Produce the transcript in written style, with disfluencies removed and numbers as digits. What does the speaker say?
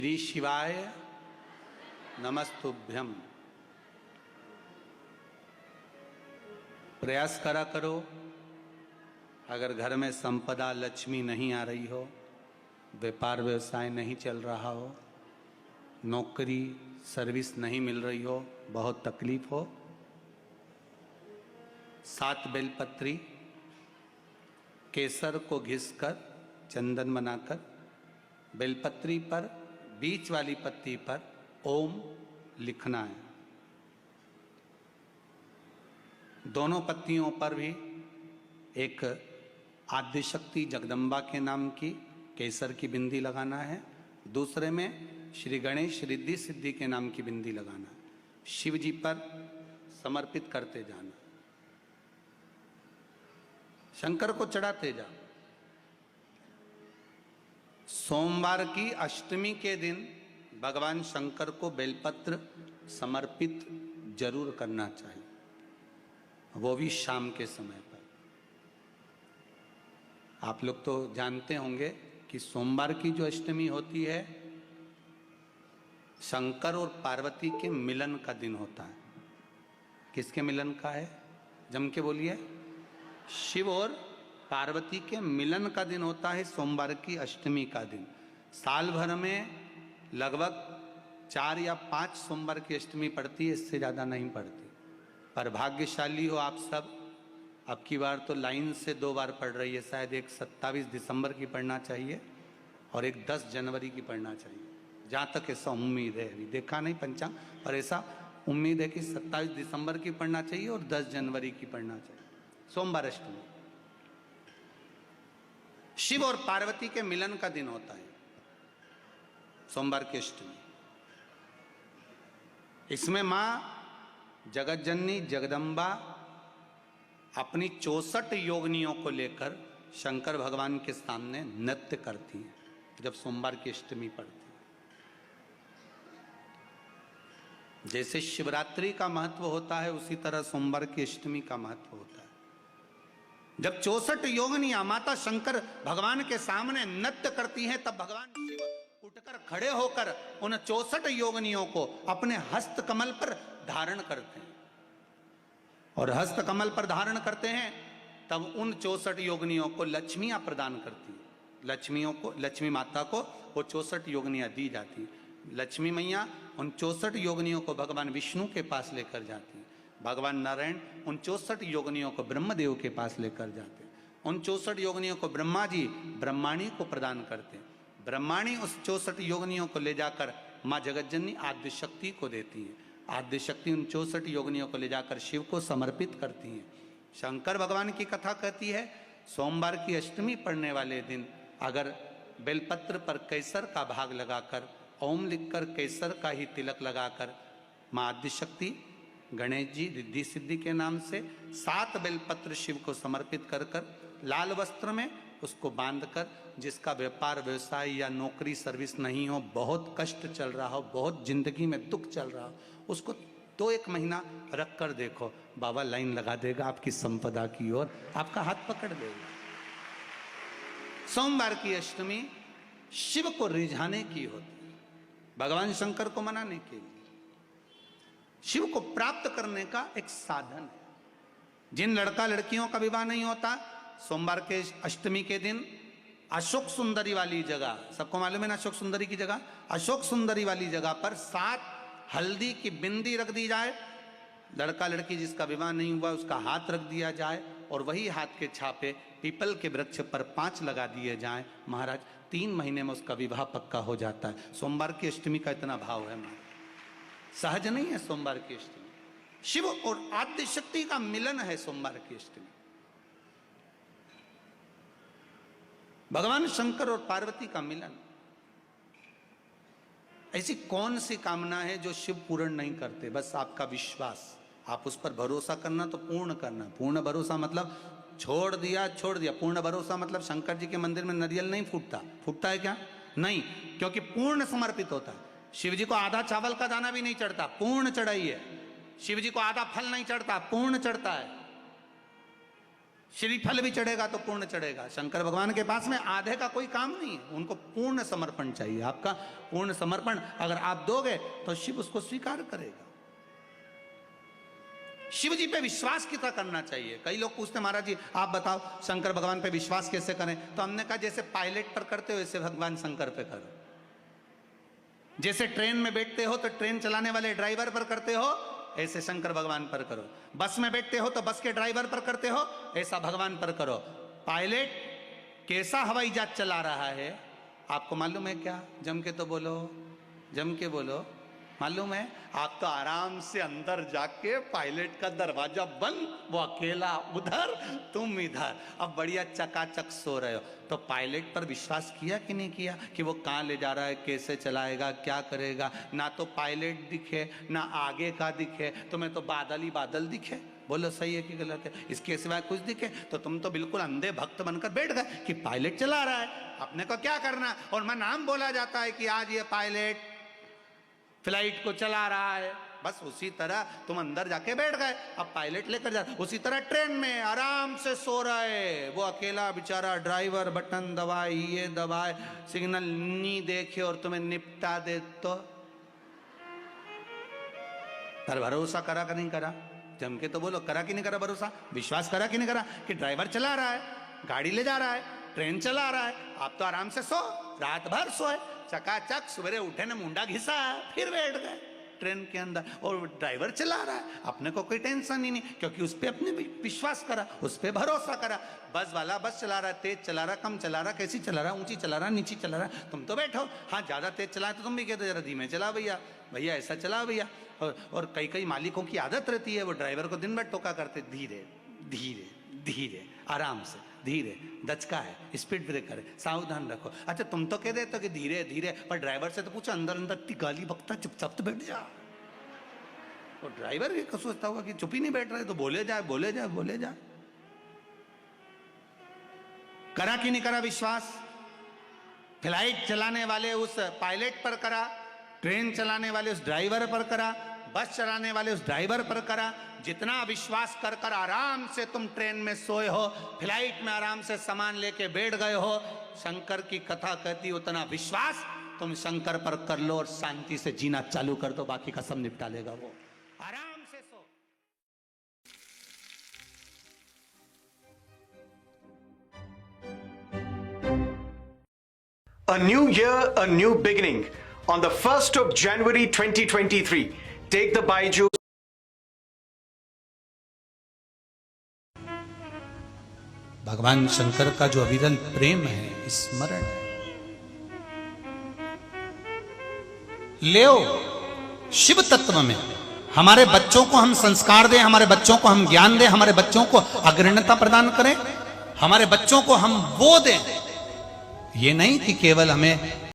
श्री शिवाय नमस्तुभ्यम। प्रयास करा करो, अगर घर में संपदा लक्ष्मी नहीं आ रही हो, व्यापार व्यवसाय नहीं चल रहा हो, नौकरी सर्विस नहीं मिल रही हो, बहुत तकलीफ हो, 7 बेलपत्री केसर को घिसकर चंदन बनाकर बेलपत्री पर बीच वाली पत्ती पर ओम लिखना है। दोनों पत्तियों पर भी एक आद्यशक्ति जगदम्बा के नाम की केसर की बिंदी लगाना है, दूसरे में श्री गणेश रिद्धि सिद्धि के नाम की बिंदी लगाना है। शिव जी पर समर्पित करते जाना, शंकर को चढ़ाते जाओ। सोमवार की अष्टमी के दिन भगवान शंकर को बेलपत्र समर्पित जरूर करना चाहिए, वो भी शाम के समय पर। आप लोग तो जानते होंगे कि सोमवार की जो अष्टमी होती है, शंकर और पार्वती के मिलन का दिन होता है। किसके मिलन का है? जम के बोलिए। शिव और पार्वती के मिलन का दिन होता है सोमवार की अष्टमी का दिन। साल भर में लगभग 4 या 5 सोमवार की अष्टमी पड़ती है, इससे ज़्यादा नहीं पड़ती। पर भाग्यशाली हो आप सब, अब की बार तो लाइन से 2 बार पड़ रही है। शायद एक 27 दिसंबर की पढ़ना चाहिए और एक 10 जनवरी की पढ़ना चाहिए, जहाँ तक ऐसा उम्मीद है। अभी देखा नहीं पंचांग, पर ऐसा उम्मीद है कि 27 दिसंबर की पढ़ना चाहिए और 10 जनवरी की पढ़ना चाहिए, सोमवार अष्टमी। शिव और पार्वती के मिलन का दिन होता है सोमवार की अष्टमी। इसमें मां जगतजननी जगदम्बा अपनी 64 योगिनियों को लेकर शंकर भगवान के सामने नृत्य करती हैं जब सोमवार की अष्टमी पड़ती है। जैसे शिवरात्रि का महत्व होता है, उसी तरह सोमवार की अष्टमी का महत्व होता है। जब 64 योगिनियां माता शंकर भगवान के सामने नृत्य करती हैं, तब भगवान शिव उठकर खड़े होकर उन 64 योगिनियों को अपने हस्त कमल पर धारण करते हैं। और हस्त कमल पर धारण करते हैं, तब उन 64 योगिनियों को लक्ष्मियां प्रदान करती हैं। लक्ष्मी माता को वो 64 योगिनियां दी जाती हैं। लक्ष्मी मैया उन 64 योगिनियों को भगवान विष्णु के पास लेकर जाती हैं। भगवान नारायण उन 64 योगिनियों को ब्रह्मदेव के पास लेकर जाते हैं। उन 64 योगिनियों को ब्रह्मा जी ब्रह्माणी को प्रदान करते हैं। ब्रह्माणी उस 64 योगिनियों को ले जाकर माँ जगतजननी आद्यशक्ति को देती हैं। आद्यशक्ति उन 64 योगिनियों को ले जाकर शिव को समर्पित करती हैं। शंकर भगवान की कथा कहती है, सोमवार की अष्टमी पढ़ने वाले दिन अगर बेलपत्र पर केसर का भाग लगाकर ओम लिखकर केसर का ही तिलक लगाकर माँ आद्यशक्ति गणेश जी रिद्धि सिद्धि के नाम से 7 बेलपत्र शिव को समर्पित कर लाल वस्त्र में उसको बांधकर, जिसका व्यापार व्यवसाय या नौकरी सर्विस नहीं हो, बहुत कष्ट चल रहा हो, बहुत जिंदगी में दुख चल रहा हो, उसको 2-1 महीना रख कर देखो, बाबा लाइन लगा देगा आपकी संपदा की ओर, आपका हाथ पकड़ देगा। सोमवार की अष्टमी शिव को रिझाने की होती है, भगवान शंकर को मनाने के लिए, शिव को प्राप्त करने का एक साधन है। जिन लड़का लड़कियों का विवाह नहीं होता, सोमवार के अष्टमी के दिन अशोक सुंदरी वाली जगह, सबको मालूम है ना अशोक सुंदरी की जगह, अशोक सुंदरी वाली जगह पर 7 हल्दी की बिंदी रख दी जाए। लड़का लड़की जिसका विवाह नहीं हुआ उसका हाथ रख दिया जाए और वही हाथ के छापे पीपल के वृक्ष पर 5 लगा दिए जाएं। महाराज 3 महीने में उसका विवाह पक्का हो जाता है। सोमवार की अष्टमी का इतना भाव है महाराज, सहज नहीं है सोमवार की अष्टमी। शिव और आद्यशक्ति का मिलन है सोमवार की अष्टमी। भगवान शंकर और पार्वती का मिलन। ऐसी कौन सी कामना है जो शिव पूर्ण नहीं करते? बस आपका विश्वास, आप उस पर भरोसा करना तो पूर्ण करना। पूर्ण भरोसा मतलब छोड़ दिया। पूर्ण भरोसा मतलब शंकर जी के मंदिर में नारियल नहीं फूटता है क्या? नहीं, क्योंकि पूर्ण समर्पित होता है। शिव जी को आधा चावल का दाना भी नहीं चढ़ता, पूर्ण चढ़ाई है। शिव जी को आधा फल नहीं चढ़ता, पूर्ण चढ़ता है। श्रीफल भी चढ़ेगा तो पूर्ण चढ़ेगा। शंकर भगवान के पास में आधे का कोई काम नहीं है, उनको पूर्ण समर्पण चाहिए। आपका पूर्ण समर्पण अगर आप दोगे तो शिव उसको स्वीकार करेगा। शिव जी पे विश्वास कितना करना चाहिए। कई लोग पूछते महाराज जी आप बताओ शंकर भगवान पे विश्वास कैसे करें। तो हमने कहा जैसे पायलट पर करते हो वैसे भगवान शंकर पे करो। जैसे ट्रेन में बैठते हो तो ट्रेन चलाने वाले ड्राइवर पर करते हो, ऐसे शंकर भगवान पर करो। बस में बैठते हो तो बस के ड्राइवर पर करते हो, ऐसा भगवान पर करो। पायलट कैसा हवाई जहाज चला रहा है आपको मालूम है क्या? जम के तो बोलो, जम के बोलो। मालूम है? आप तो आराम से अंदर जाके पायलट का दरवाजा बंद, वो अकेला उधर तुम इधर, अब बढ़िया चकाचक सो रहे हो। तो पायलट पर विश्वास किया कि नहीं किया कि वो कहाँ ले जा रहा है, कैसे चलाएगा, क्या करेगा? ना तो पायलट दिखे ना आगे का दिखे, तुम्हें तो बादल ही बादल दिखे। बोलो सही है कि गलत है? इसके सिवाय कुछ दिखे तो तुम तो बिल्कुल अंधे भक्त बनकर बैठ गए कि पायलट चला रहा है, अपने को क्या करना। और मैं नाम बोला जाता है कि आज ये पायलट फ्लाइट को चला रहा है, बस उसी तरह तुम अंदर जाके बैठ गए, अब पायलट लेकर जा। उसी तरह ट्रेन में आराम से सो रहा है वो अकेला बेचारा ड्राइवर, बटन दबाए ये दबाए, सिग्नल नहीं देखे और तुम्हें निपटा दे तो पर भरोसा करा कि नहीं करा? जम के तो बोलो, करा कि नहीं करा भरोसा? विश्वास करा कि नहीं करा कि ड्राइवर चला रहा है, गाड़ी ले जा रहा है, ट्रेन चला रहा है, आप तो आराम से सो, रात भर सोए, चकाचक सवेरे उठे ने मुंडा घिसा फिर बैठ गए ट्रेन के अंदर, और ड्राइवर चला रहा है, अपने को कोई टेंशन ही नहीं क्योंकि उस पर अपने विश्वास करा, उस पर भरोसा करा। बस वाला बस चला रहा है, तेज चला रहा, कम चला रहा, कैसी चला रहा, ऊंची चला रहा, नीची चला रहा, तुम तो बैठो। हाँ ज्यादा तेज चला तो तुम भी कहते जरा धीमे चला भैया, भैया ऐसा चला भैया। और कई कई मालिकों की आदत रहती है वो ड्राइवर को दिन भर टोका करते, धीरे धीरे धीरे आराम से, धीरे दचका है, स्पीड ब्रेकर है, सावधान रखो। अच्छा तुम तो कह देते हो कि धीरे धीरे, पर ड्राइवर से तो पूछो अंदर अंदर इतनी गाली बकता, चुपचाप तो बैठ जा। और ड्राइवर भी सोचता होगा कि चुप ही नहीं बैठ रहे तो बोले जाए बोले जाए बोले जाए। करा कि नहीं करा विश्वास? फ्लाइट चलाने वाले उस पायलट पर करा, ट्रेन चलाने वाले उस ड्राइवर पर करा, बस चलाने वाले उस ड्राइवर पर करा। जितना विश्वास कर कर आराम से तुम ट्रेन में सोए हो, फ्लाइट में आराम से सामान लेके बैठ गए हो, शंकर की कथा कहती उतना विश्वास तुम शंकर पर कर लो और शांति से जीना चालू कर दो, बाकी का सब निपटा लेगा वो। आराम से सो। A new year, a new beginning. On the 1st of January 2023, take the Byju's भगवान शंकर का जो अविरल प्रेम है, स्मरण है, लेओ शिव तत्व में हमारे बच्चों को हम संस्कार दें, हमारे बच्चों को हम ज्ञान दें, हमारे बच्चों को अग्रण्यता प्रदान करें, हमारे बच्चों को हम वो दें। ये नहीं कि केवल हमें